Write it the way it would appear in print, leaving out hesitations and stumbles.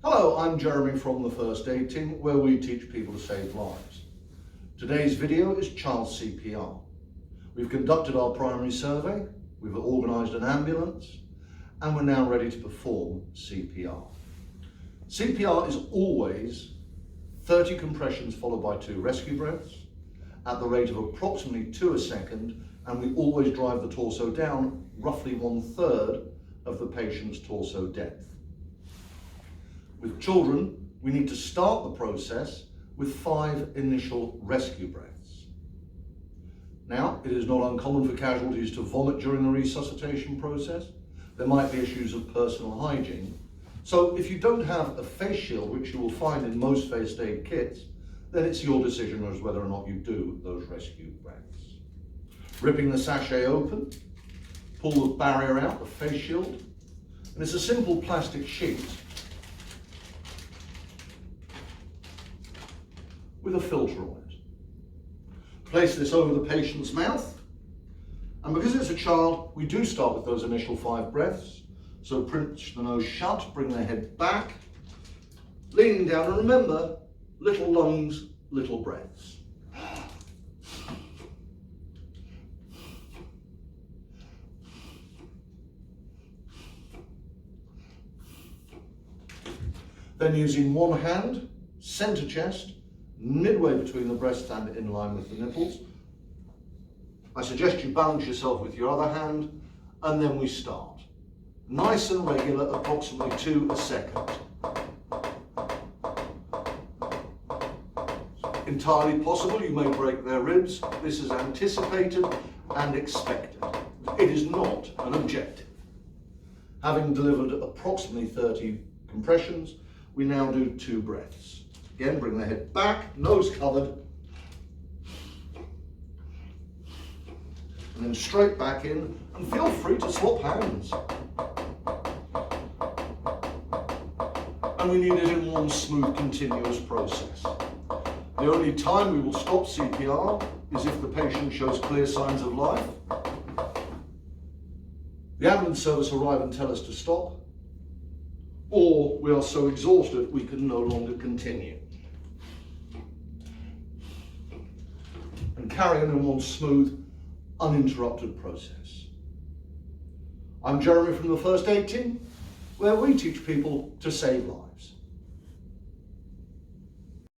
Hello, I'm Jeremy from the First Aid Team, where we teach people to save lives. Today's video is child CPR. We've conducted our primary survey, we've organised an ambulance, and we're now ready to perform CPR. CPR is always 30 compressions followed by 2 rescue breaths at the rate of approximately 2 a second, and we always drive the torso down roughly 1/3 of the patient's torso depth. With children, we need to start the process with 5 initial rescue breaths. Now, it is not uncommon for casualties to vomit during the resuscitation process. There might be issues of personal hygiene. So if you don't have a face shield, which you will find in most first aid kits, then it's your decision as whether or not you do those rescue breaths. Ripping the sachet open, pull the barrier out, the face shield, and it's a simple plastic sheet with a filter on it. Place this over the patient's mouth, and because it's a child, we do start with those initial 5 breaths. So pinch the nose shut, bring the head back, leaning down, and remember, little lungs, little breaths. Then using one hand, center chest, midway between the breasts and in line with the nipples. I suggest you balance yourself with your other hand, and then we start. Nice and regular, approximately 2 a second. Entirely possible you may break their ribs. This is anticipated and expected. It is not an objective. Having delivered approximately 30 compressions, we now do 2 breaths. Again, bring the head back, nose covered, and then straight back in, and feel free to swap hands. And we need it in one smooth, continuous process. The only time we will stop CPR is if the patient shows clear signs of life. The ambulance service arrive and tell us to stop, or we are so exhausted we can no longer continue. And carry on in one smooth, uninterrupted process. I'm Jeremy from the First Aid Team, where we teach people to save lives.